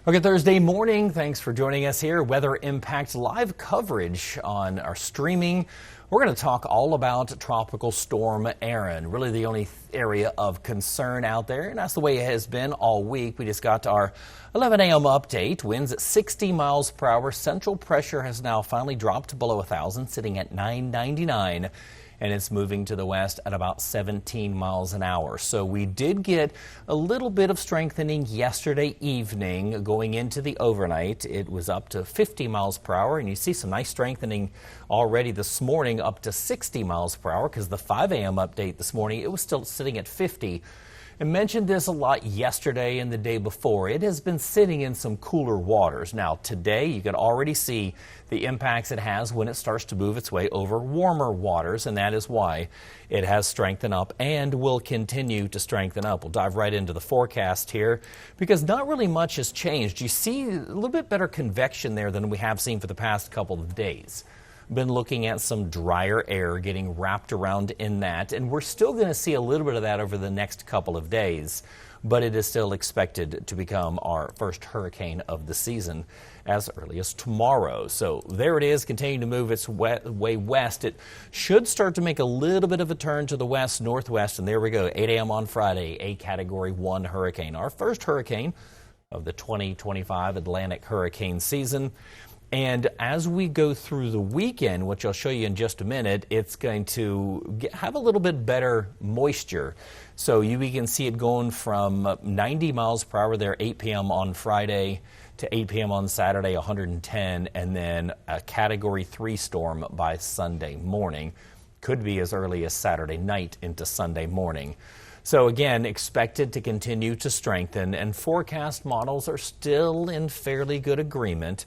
Okay, Thursday morning. Thanks for joining us here. Weather Impact live coverage on our streaming. We're going to talk all about Tropical Storm Erin, really the only area of concern out there, and that's the way it has been all week. We just got our 11 a.m. update. Winds at 60 miles per hour. Central pressure has now finally dropped below 1,000, sitting at 999. And it's moving to the west at about 17 miles an hour. So we did get a little bit of strengthening yesterday evening going into the overnight. It was up to 50 miles per hour, and you see some nice strengthening already this morning up to 60 miles per hour because the 5 a.m. update this morning, it was still sitting at 50. I mentioned this a lot yesterday and the day before. It has been sitting in some cooler waters. Now, today, you can already see the impacts it has when it starts to move its way over warmer waters, and that is why it has strengthened up and will continue to strengthen up. We'll dive right into the forecast here because not really much has changed. You see a little bit better convection there than we have seen for the past couple of days. Been looking at some drier air getting wrapped around in that, and we're still going to see a little bit of that over the next couple of days, but it is still expected to become our first hurricane of the season as early as tomorrow. So there it is, continuing to move its way west. It should start to make a little bit of a turn to the west northwest, and there we go, 8 a.m. on Friday, a Category 1 hurricane, our first hurricane of the 2025 Atlantic hurricane season. And as we go through the weekend, which I'll show you in just a minute, it's going to have a little bit better moisture. So we can see it going from 90 miles per hour there, 8 p.m. on Friday to 8 p.m. on Saturday, 110, and then a Category 3 storm by Sunday morning. Could be as early as Saturday night into Sunday morning. So again, expected to continue to strengthen, and forecast models are still in fairly good agreement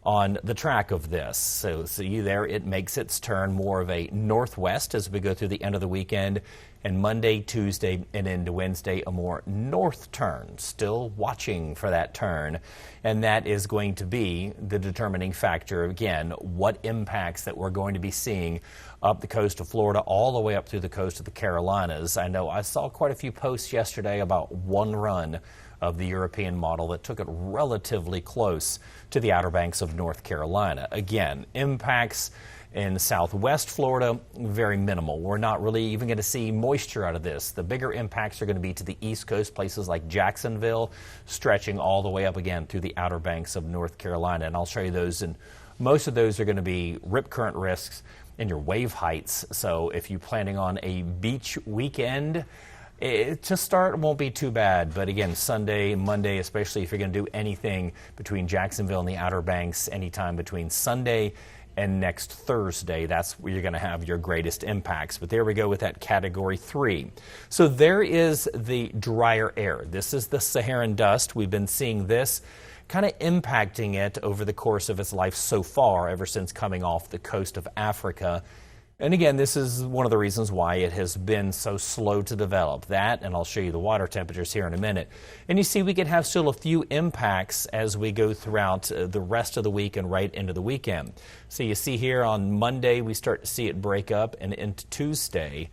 on the track of this. So see there, it makes its turn more of a northwest as we go through the end of the weekend, and Monday, Tuesday, and into Wednesday, a more north turn. Still watching for that turn, and that is going to be the determining factor, again, what impacts that we're going to be seeing up the coast of Florida all the way up through the coast of the Carolinas. I know I saw quite a few posts yesterday about one run of the European model that took it relatively close to the Outer Banks of North Carolina. Again, impacts in southwest Florida, very minimal. We're not really even going to see moisture out of this. The bigger impacts are going to be to the east coast, places like Jacksonville, stretching all the way up again through the Outer Banks of North Carolina. And I'll show you those, and most of those are going to be rip current risks and your wave heights. So if you're planning on a beach weekend, to start, it won't be too bad, but again, Sunday, Monday, especially if you're going to do anything between Jacksonville and the Outer Banks, anytime between Sunday and next Thursday, that's where you're going to have your greatest impacts. But there we go with that Category 3. So there is the drier air. This is the Saharan dust. We've been seeing this kind of impacting it over the course of its life so far, ever since coming off the coast of Africa. And again, this is one of the reasons why it has been so slow to develop. That, and I'll show you the water temperatures here in a minute. And you see we could have still a few impacts as we go throughout the rest of the week and right into the weekend. So you see here on Monday, we start to see it break up, and into Tuesday,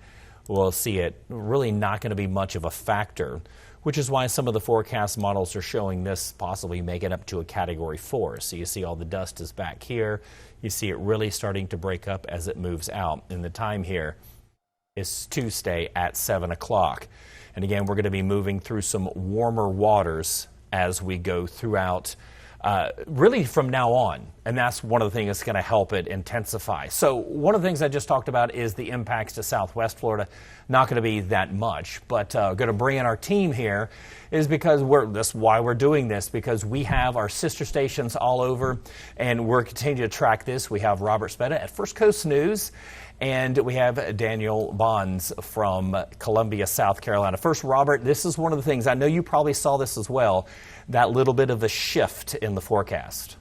we'll see it really not going to be much of a factor, which is why some of the forecast models are showing this possibly make it up to a Category 4. So you see all the dust is back here. You see it really starting to break up as it moves out. And the time here is Tuesday at 7 o'clock. And again, we're going to be moving through some warmer waters as we go throughout really from now on. And that's one of the things that's going to help it intensify. So one of the things I just talked about is the impacts to southwest Florida. Not going to be that much, but going to bring in our team here is because that's why we're doing this, because we have our sister stations all over, and we're continuing to track this. We have Robert Speta at First Coast News, and we have Daniel Bonds from Columbia, South Carolina. First, Robert, this is one of the things, I know you probably saw this as well, that little bit of a shift in the forecast.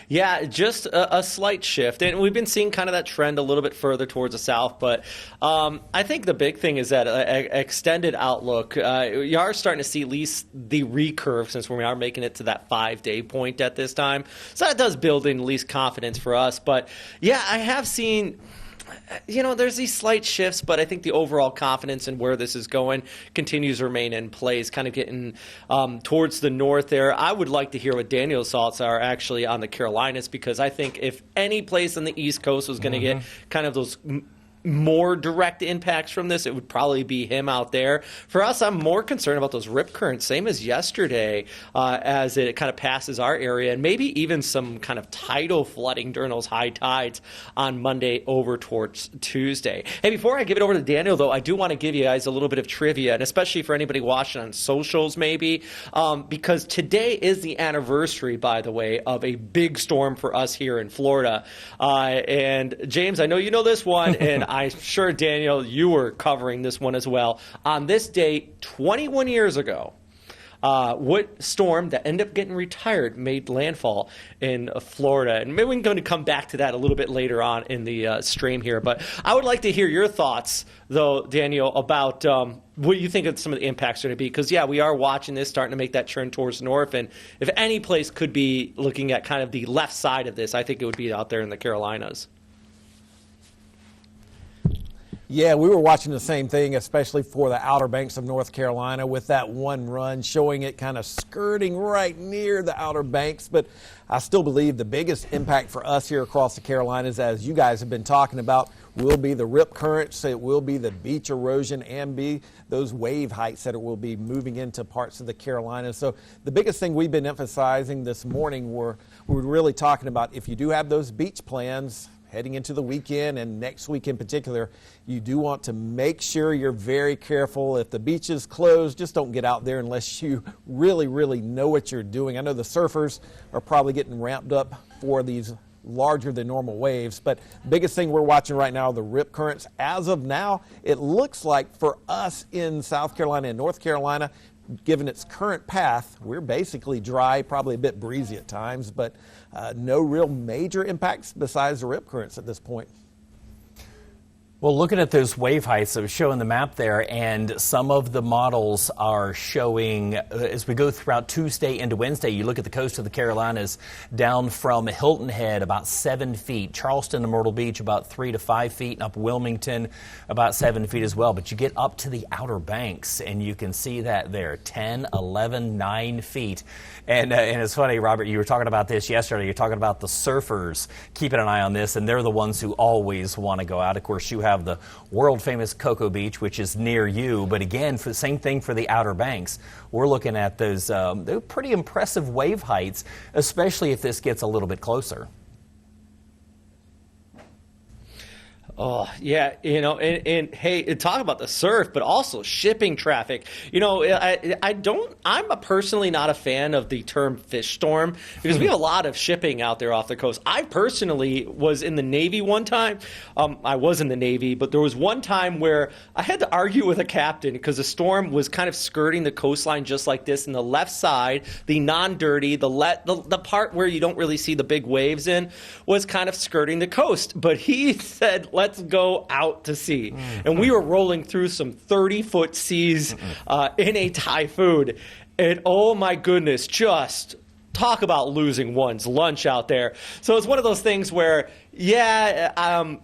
Yeah, just a slight shift. And we've been seeing kind of that trend a little bit further towards the south. But I think the big thing is that extended outlook. You are starting to see at least the recurve, since we are making it to that 5-day point at this time. So that does build in at least confidence for us. But yeah, I have seen There's these slight shifts, but I think the overall confidence in where this is going continues to remain in place, kind of getting towards the north there. I would like to hear what Daniel's thoughts are actually on the Carolinas, because I think if any place on the East Coast was going to get kind of those more direct impacts from this, it would probably be him out there. For us, I'm more concerned about those rip currents, same as yesterday, as it kind of passes our area, and maybe even some kind of tidal flooding during those high tides on Monday over towards Tuesday. Hey, before I give it over to Daniel, though, I do want to give you guys a little bit of trivia, and especially for anybody watching on socials maybe, because today is the anniversary, by the way, of a big storm for us here in Florida. And James, I know you know this one, and I'm sure, Daniel, you were covering this one as well. On this date, 21 years ago, what storm that ended up getting retired made landfall in Florida? And maybe we're going to come back to that a little bit later on in the stream here. But I would like to hear your thoughts, though, Daniel, about what you think of some of the impacts are going to be. Because, yeah, we are watching this starting to make that turn towards the north. And if any place could be looking at kind of the left side of this, I think it would be out there in the Carolinas. Yeah, we were watching the same thing, especially for the Outer Banks of North Carolina, with that one run showing it kind of skirting right near the Outer Banks. But I still believe the biggest impact for us here across the Carolinas, as you guys have been talking about, will be the rip currents. It will be the beach erosion and be those wave heights that it will be moving into parts of the Carolinas. So the biggest thing we've been emphasizing this morning, we're really talking about, if you do have those beach plans heading into the weekend and next week in particular, you do want to make sure you're very careful. If the beach is closed, just don't get out there unless you really, really know what you're doing. I know the surfers are probably getting ramped up for these larger than normal waves, but biggest thing we're watching right now are the rip currents. As of now, it looks like for us in South Carolina and North Carolina, given its current path, we're basically dry, probably a bit breezy at times, but no real major impacts besides the rip currents at this point. Well, looking at those wave heights that was showing the map there, and some of the models are showing, as we go throughout Tuesday into Wednesday, you look at the coast of the Carolinas down from Hilton Head about 7 feet, Charleston to Myrtle Beach about 3 to 5 feet, and up Wilmington about 7 feet as well. But you get up to the Outer Banks, and you can see that there, 10, 11, 9 feet. And it's funny, Robert, you were talking about this yesterday. You're talking about the surfers keeping an eye on this, and they're the ones who always want to go out. Of course, you have the world-famous Cocoa Beach, which is near you. But again, for the same thing for the Outer Banks. We're looking at those they're pretty impressive wave heights, especially if this gets a little bit closer. Oh, yeah, and hey, talk about the surf, but also shipping traffic. I'm personally not a fan of the term fish storm, because we have a lot of shipping out there off the coast. I personally was in the Navy one time. I was in the Navy, but there was one time where I had to argue with a captain because the storm was kind of skirting the coastline just like this. And the left side, the non-dirty, the part where you don't really see the big waves in, was kind of skirting the coast. But he said, let's go out to sea. And we were rolling through some 30-foot seas in a typhoon. And oh my goodness, just talk about losing one's lunch out there. So it's one of those things where,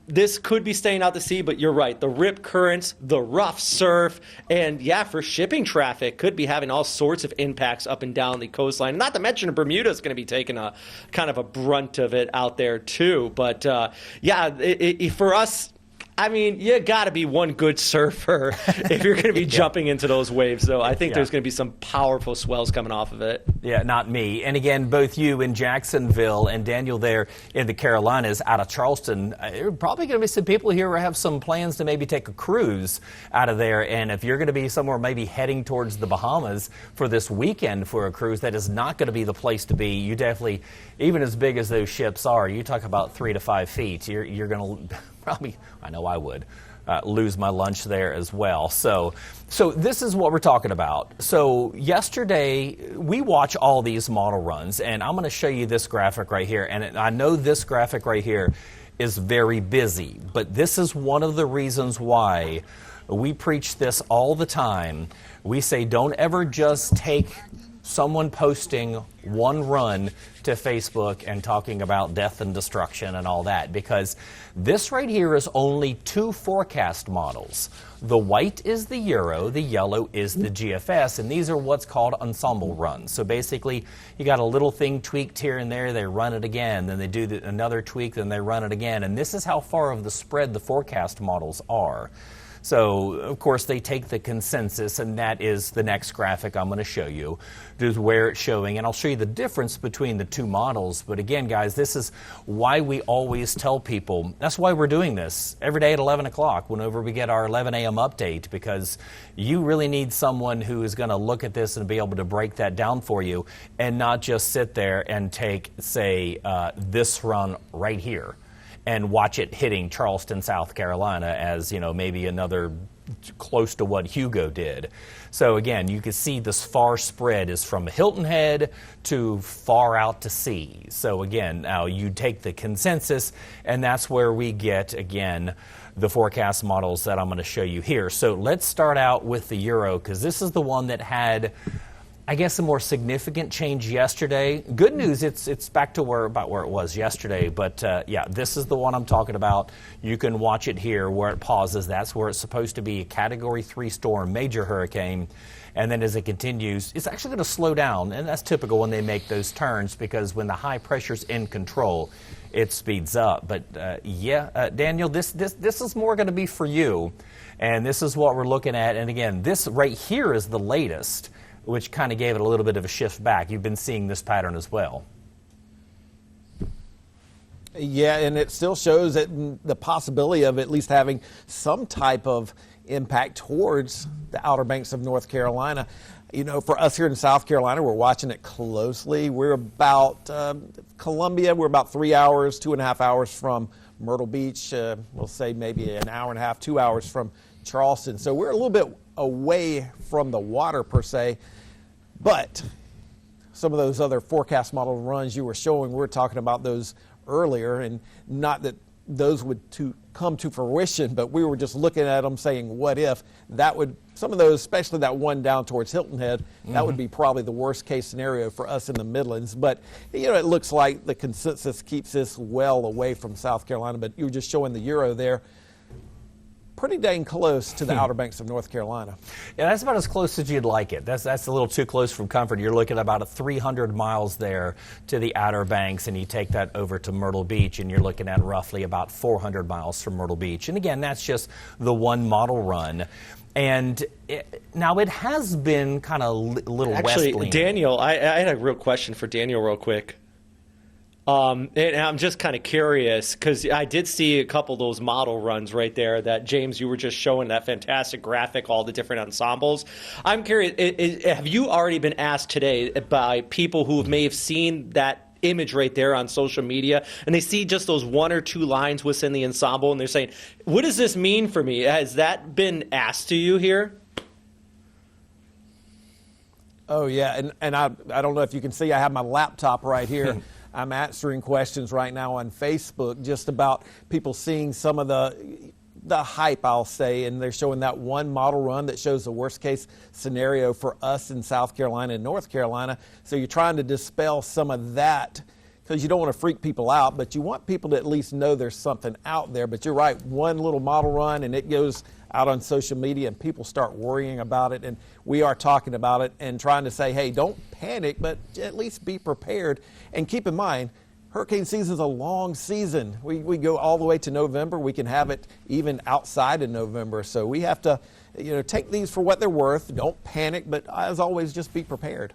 this could be staying out to sea, but you're right. The rip currents, the rough surf, and for shipping traffic could be having all sorts of impacts up and down the coastline. Not to mention Bermuda is going to be taking a kind of a brunt of it out there too. But for us, I mean, you got to be one good surfer if you're going to be jumping into those waves. So I think there's going to be some powerful swells coming off of it. Yeah, not me. And again, both you in Jacksonville and Daniel there in the Carolinas out of Charleston, there are probably going to be some people here who have some plans to maybe take a cruise out of there. And if you're going to be somewhere maybe heading towards the Bahamas for this weekend for a cruise, that is not going to be the place to be. You definitely, even as big as those ships are, you talk about 3 to 5 feet, you're going to probably, I know I would, lose my lunch there as well. So this is what we're talking about. So yesterday, we watch all these model runs, and I'm going to show you this graphic right here. And I know this graphic right here is very busy, but this is one of the reasons why we preach this all the time. We say don't ever just take someone posting one run to Facebook and talking about death and destruction and all that, because this right here is only two forecast models. The white is the Euro, the yellow is the GFS, and these are what's called ensemble runs. So basically, you got a little thing tweaked here and there, they run it again, then they do another tweak, then they run it again, and this is how far of the spread the forecast models are. So, of course, they take the consensus, and that is the next graphic I'm going to show you, is where it's showing. And I'll show you the difference between the two models. But again, guys, this is why we always tell people, that's why we're doing this every day at 11 o'clock whenever we get our 11 a.m. update, because you really need someone who is going to look at this and be able to break that down for you and not just sit there and take, say, this run right here and watch it hitting Charleston, South Carolina as, you know, maybe another close to what Hugo did. So again, you can see this far spread is from Hilton Head to far out to sea. So again, now you take the consensus, and that's where we get, again, the forecast models that I'm going to show you here. So let's start out with the Euro, because this is the one that had, I guess, a more significant change yesterday. Good news, it's back to about where it was yesterday. But yeah, this is the one I'm talking about. You can watch it here where it pauses. That's where it's supposed to be a Category 3 storm, major hurricane. And then as it continues, it's actually going to slow down. And that's typical when they make those turns, because when the high pressure's in control, it speeds up. But yeah, Daniel, this is more going to be for you. And this is what we're looking at. And again, this right here is the latest, which kind of gave it a little bit of a shift back. You've been seeing this pattern as well. Yeah, and it still shows that the possibility of at least having some type of impact towards the Outer Banks of North Carolina. You know, for us here in South Carolina, we're watching it closely. We're about, Columbia, we're about 3 hours, 2.5 hours from Myrtle Beach. We'll say maybe an hour and a half, 2 hours from Charleston. So we're a little bit away from the water per se, but some of those other forecast model runs you were showing, we were talking about those earlier, and not that those would come to fruition, but we were just looking at them saying, what if that would, some of those, especially that one down towards Hilton Head, that would be probably the worst case scenario for us in the Midlands. But, you know, it looks like the consensus keeps this well away from South Carolina, but you were just showing the Euro there. Pretty dang close to the Outer Banks of North Carolina. Yeah, that's about as close as you'd like it. That's a little too close from comfort. You're looking at about 300 miles there to the Outer Banks, and you take that over to Myrtle Beach, and you're looking at roughly about 400 miles from Myrtle Beach. And again, that's just the one model run. And now it has been kind of a little Actually, Daniel, I had a real question for Daniel real quick. And I'm just kind of curious, because I did see a couple of those model runs right there that, James, you were just showing that fantastic graphic, all the different ensembles. I'm curious, have you already been asked today by people who may have seen that image right there on social media, and they see just those one or two lines within the ensemble, and they're saying, what does this mean for me? Has that been asked to you here? Oh, yeah, and I don't know if you can see, I have my laptop right here. I'm answering questions right now on Facebook just about people seeing some of the hype, I'll say, and they're showing that one model run that shows the worst case scenario for us in South Carolina and North Carolina. So you're trying to dispel some of that, because you don't want to freak people out, but you want people to at least know there's something out there. But you're right, one little model run and it goes out on social media and people start worrying about it, and we are talking about it and trying to say, hey, don't panic, but at least be prepared. And keep in mind, hurricane season is a long season. We go all the way to November. We can have it even outside of November. So we have to, you know, take these for what they're worth. Don't panic, but as always, just be prepared.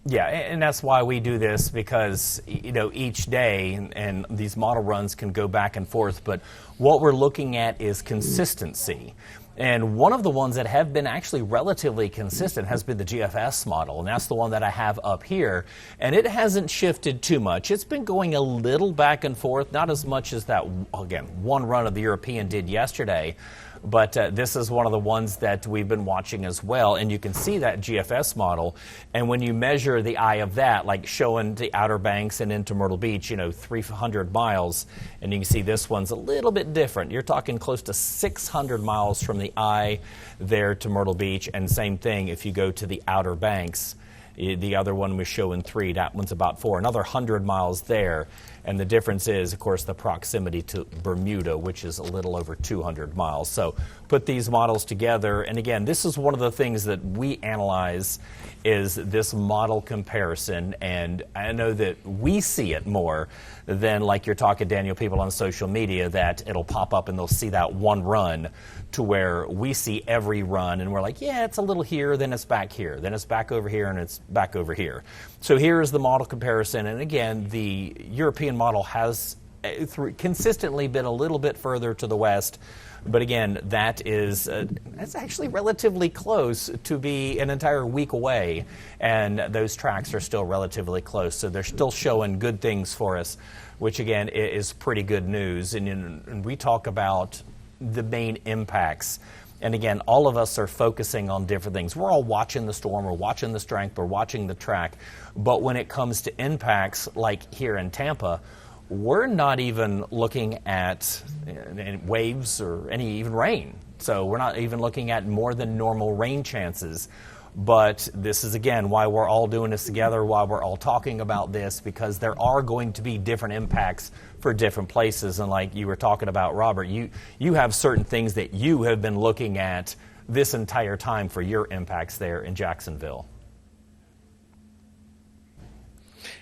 Yeah, and that's why we do this, because, you know, each day, and these model runs can go back and forth, but what we're looking at is consistency. And one of the ones that have been actually relatively consistent has been the GFS model, and that's the one that I have up here. And it hasn't shifted too much. It's been going a little back and forth, not as much as that, again, one run of the European did yesterday. But this is one of the ones that we've been watching as well. And you can see that GFS model. And when you measure the eye of that, like showing the Outer Banks and into Myrtle Beach, 300 miles, and you can see this one's a little bit different. You're talking close to 600 miles from the eye there to Myrtle Beach. And same thing if you go to the Outer Banks. The other one was showing 3. That one's about 4. Another 100 miles there. And the difference is, of course, the proximity to Bermuda, which is a little over 200 miles. So put these models together. And again, this is one of the things that we analyze is this model comparison. And I know that we see it more than, like you're talking, Daniel, people on social media, that it'll pop up and they'll see that one run, to where we see every run and we're like, yeah, it's a little here, then it's back here, then it's back over here, and it's back over here. So here's the model comparison. And again, the European model has consistently been a little bit further to the west. But again, that's actually relatively close to be an entire week away, and those tracks are still relatively close. So they're still showing good things for us, which again is pretty good news. And we talk about the main impacts. And again, all of us are focusing on different things. We're all watching the storm, we're watching the strength, we're watching the track. But when it comes to impacts like here in Tampa, we're not even looking at waves or any even rain. So we're not even looking at more than normal rain chances. But this is, again, why we're all doing this together, why we're all talking about this, because there are going to be different impacts for different places. And like you were talking about, Robert, you have certain things that you have been looking at this entire time for your impacts there in Jacksonville.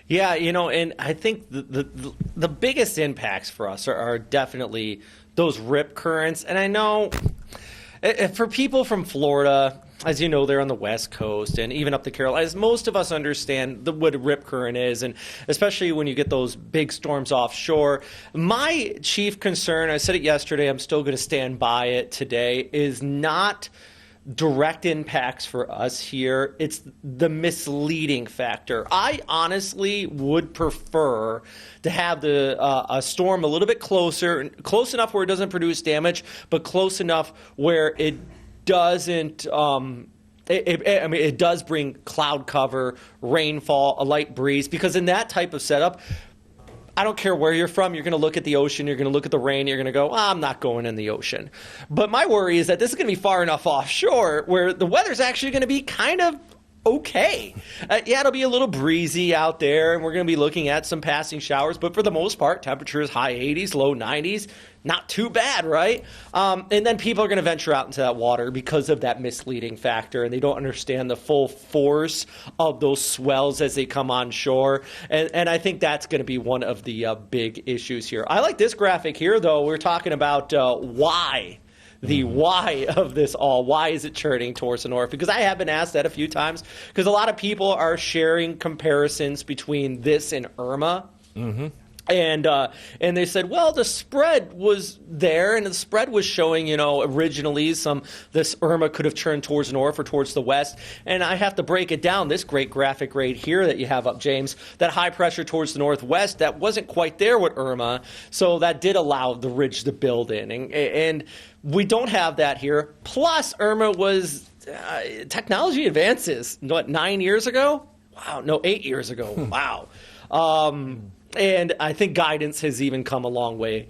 Yeah, and I think the biggest impacts for us are definitely those rip currents. And I know for people from Florida, as you know, they're on the West Coast and even up the Carolinas, most of us understand what a rip current is, and especially when you get those big storms offshore. My chief concern, I said it yesterday, I'm still going to stand by it today, is not direct impacts for us here. It's the misleading factor. I honestly would prefer to have a storm a little bit close enough where it doesn't produce damage, but close enough where it doesn't. It does bring cloud cover, rainfall, a light breeze, because in that type of setup, I don't care where you're from, you're going to look at the ocean, you're going to look at the rain, you're going to go, I'm not going in the ocean. But my worry is that this is going to be far enough offshore where the weather's actually going to be kind of okay. Yeah, it'll be a little breezy out there, and we're going to be looking at some passing showers, but for the most part, temperatures high 80s, low 90s, not too bad, right? And then people are going to venture out into that water because of that misleading factor, and they don't understand the full force of those swells as they come on shore. And I think that's going to be one of the big issues here. I like this graphic here, though. We're talking about why. The why of this all. Why is it churning towards the north? Because I have been asked that a few times, because a lot of people are sharing comparisons between this and Irma. Mm-hmm. And they said, well, the spread was there, and the spread was showing, originally this Irma could have turned towards the north or towards the west. And I have to break it down. This great graphic right here that you have up, James, that high pressure towards the northwest, that wasn't quite there with Irma. So that did allow the ridge to build in. And we don't have that here. Plus, Irma was technology advances. 9 years ago? Wow. No, 8 years ago. Wow. And I think guidance has even come a long way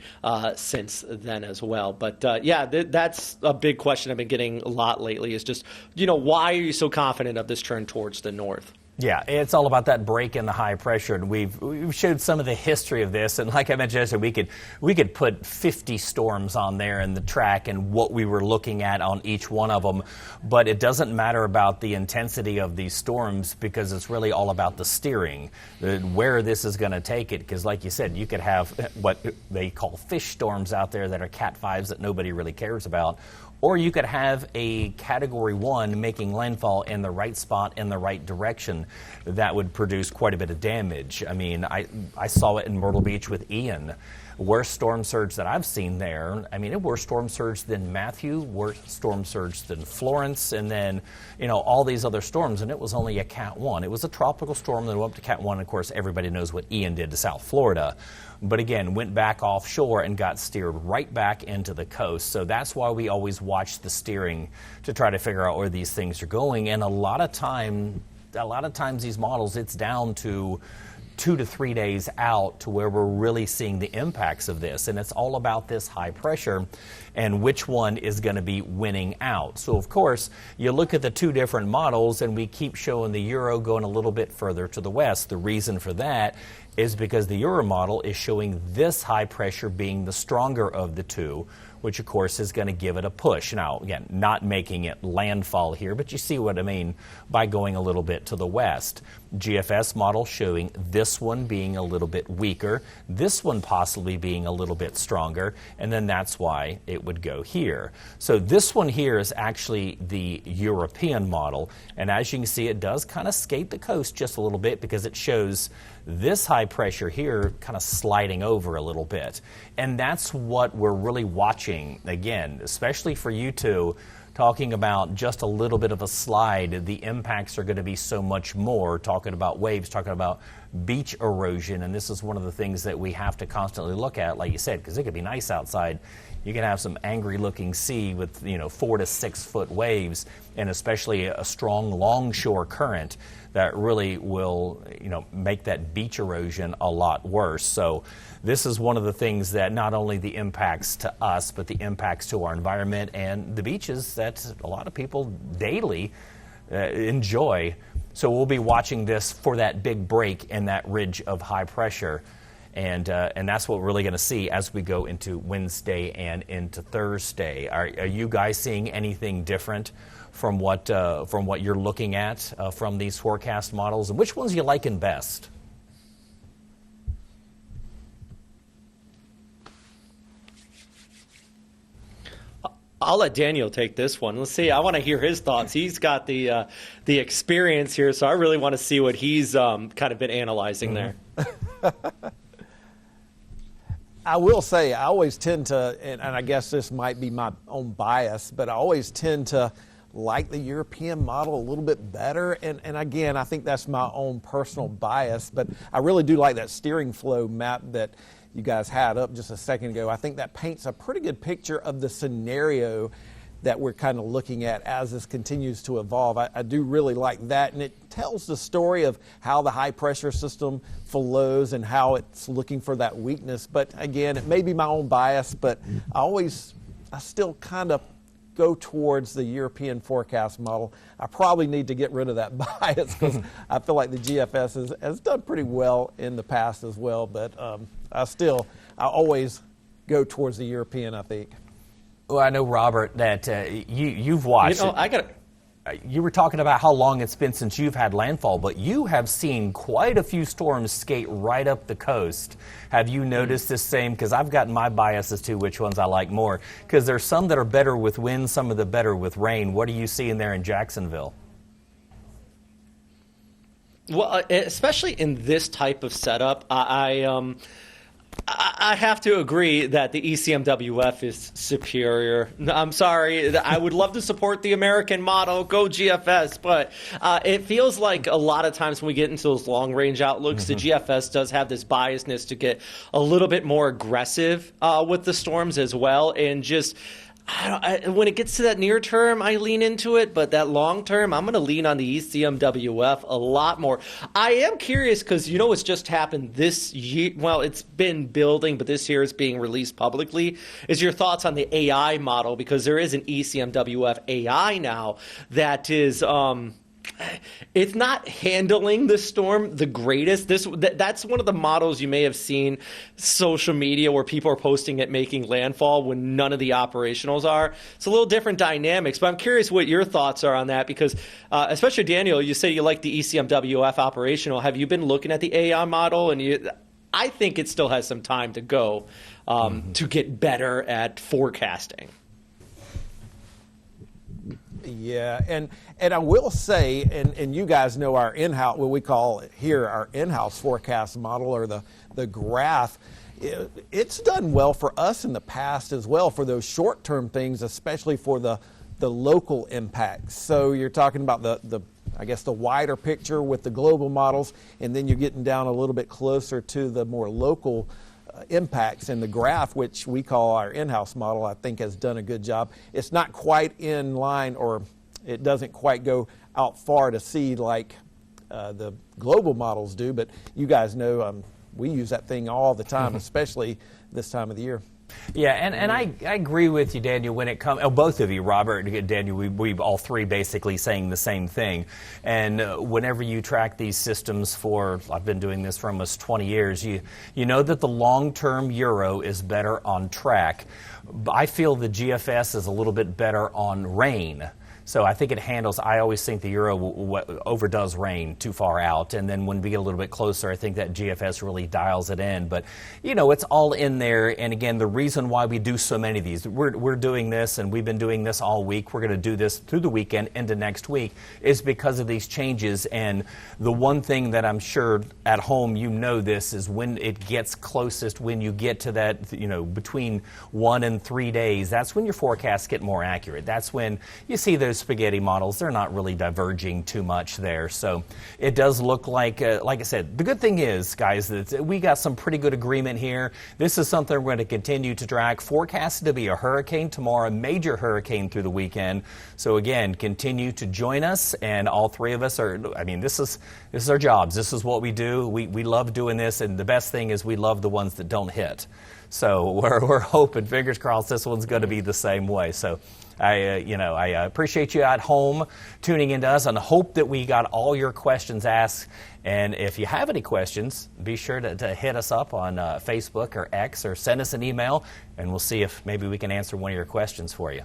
since then as well. But that's a big question I've been getting a lot lately, is just, why are you so confident of this turn towards the north? Yeah, it's all about that break in the high pressure, and we've showed some of the history of this. And like I mentioned yesterday, we could put 50 storms on there in the track and what we were looking at on each one of them. But it doesn't matter about the intensity of these storms, because it's really all about the steering, where this is going to take it. Because like you said, you could have what they call fish storms out there that are Cat 5s that nobody really cares about. Or you could have a Category 1 making landfall in the right spot in the right direction that would produce quite a bit of damage. I mean, I saw it in Myrtle Beach with Ian. Worst storm surge that I've seen there. I mean, worse storm surge than Matthew, worse storm surge than Florence, and then, all these other storms, and it was only a Cat 1. It was a tropical storm that went up to Cat 1. Of course, everybody knows what Ian did to South Florida. But again, went back offshore and got steered right back into the coast. So that's why we always watch the steering to try to figure out where these things are going. And a lot of times these models, it's down to 2 to 3 days out to where we're really seeing the impacts of this. And it's all about this high pressure and which one is going to be winning out. So, of course, you look at the two different models and we keep showing the Euro going a little bit further to the west. The reason for that is because the Euro model is showing this high pressure being the stronger of the two, which of course is going to give it a push. Now, again, not making it landfall here, but you see what I mean by going a little bit to the west. GFS model showing this one being a little bit weaker, this one possibly being a little bit stronger, and then that's why it would go here. So this one here is actually the European model, and as you can see, it does kind of skate the coast just a little bit because it shows this high pressure here kind of sliding over a little bit. And that's what we're really watching, again, especially for you two, talking about just a little bit of a slide. The impacts are going to be so much more, talking about waves, talking about beach erosion, and this is one of the things that we have to constantly look at, like you said, because it could be nice outside. You can have some angry-looking sea with 4 to 6 foot waves, and especially a strong longshore current that really will make that beach erosion a lot worse. So this is one of the things that not only the impacts to us, but the impacts to our environment and the beaches that a lot of people daily enjoy. So we'll be watching this for that big break in that ridge of high pressure. And that's what we're really going to see as we go into Wednesday and into Thursday. Are you guys seeing anything different from what you're looking at from these forecast models? And which ones are you liking best? I'll let Daniel take this one. Let's see. I want to hear his thoughts. He's got the experience here, so I really want to see what he's kind of been analyzing there. I will say, I always tend to, and I guess this might be my own bias, but I always tend to like the European model a little bit better. And again, I think that's my own personal bias, but I really do like that steering flow map that you guys had up just a second ago. I think that paints a pretty good picture of the scenario that we're kind of looking at as this continues to evolve. I do really like that, and it tells the story of how the high pressure system flows and how it's looking for that weakness. But again, it may be my own bias, but I still kind of go towards the European forecast model. I probably need to get rid of that bias because I feel like the GFS has done pretty well in the past as well, but I always go towards the European, I think. Well, I know, Robert, that you've watched. You were talking about how long it's been since you've had landfall, but you have seen quite a few storms skate right up the coast. Have you noticed the same? Because I've gotten my biases to which ones I like more. Because there's some that are better with wind, some of the better with rain. What are you seeing there in Jacksonville? Well, especially in this type of setup, I have to agree that the ECMWF is superior. I'm sorry. I would love to support the American model, go GFS, but it feels like a lot of times when we get into those long-range outlooks, the GFS does have this biasness to get a little bit more aggressive with the storms as well, and just when it gets to that near term, I lean into it, but that long term, I'm going to lean on the ECMWF a lot more. I am curious because what's just happened this year. Well, it's been building, but this year is being released publicly. Is your thoughts on the AI model? Because there is an ECMWF AI now that is. It's not handling the storm the greatest. That's one of the models you may have seen social media where people are posting it making landfall when none of the operationals are. It's a little different dynamics, but I'm curious what your thoughts are on that because, especially Daniel, you say you like the ECMWF operational. Have you been looking at the AI model? And I think it still has some time to go to get better at forecasting. Yeah, and I will say, and you guys know our in-house, what we call here our in-house forecast model or the graph, It's done well for us in the past as well for those short-term things, especially for the local impacts. So you're talking about the I guess the wider picture with the global models, and then you're getting down a little bit closer to the more local impacts. And the graph, which we call our in-house model, I think has done a good job. It's not quite in line, or it doesn't quite go out far to see like the global models do, but you guys know we use that thing all the time, especially this time of the year. Yeah, and I agree with you, Daniel, when it comes, both of you, Robert and Daniel, we all three basically saying the same thing. And whenever you track these systems for, I've been doing this for almost 20 years, you know that the long-term Euro is better on track. I feel the GFS is a little bit better on rain. So I think it handles, I always think the Euro overdoes rain too far out. And then when we get a little bit closer, I think that GFS really dials it in. But, you know, it's all in there. And again, the reason why we do so many of these, we're doing this and we've been doing this all week. We're going to do this through the weekend into next week is because of these changes. And the one thing that I'm sure at home, you know this, is when it gets closest, when you get to that, you know, between 1 and 3 days, that's when your forecasts get more accurate. That's when you see those spaghetti models, they're not really diverging too much there. So it does look like I said, the good thing is, guys, that we got some pretty good agreement here. This is something we're going to continue to track. Forecasted to be a hurricane tomorrow, a major hurricane through the weekend. So again, continue to join us, and all three of us are, I mean, this is our jobs. This is what we do. We love doing this, and the best thing is we love the ones that don't hit. So we're hoping, fingers crossed, this one's going to be the same way. So I appreciate you at home tuning into us, and hope that we got all your questions asked. And if you have any questions, be sure to hit us up on Facebook or X, or send us an email, and we'll see if maybe we can answer one of your questions for you.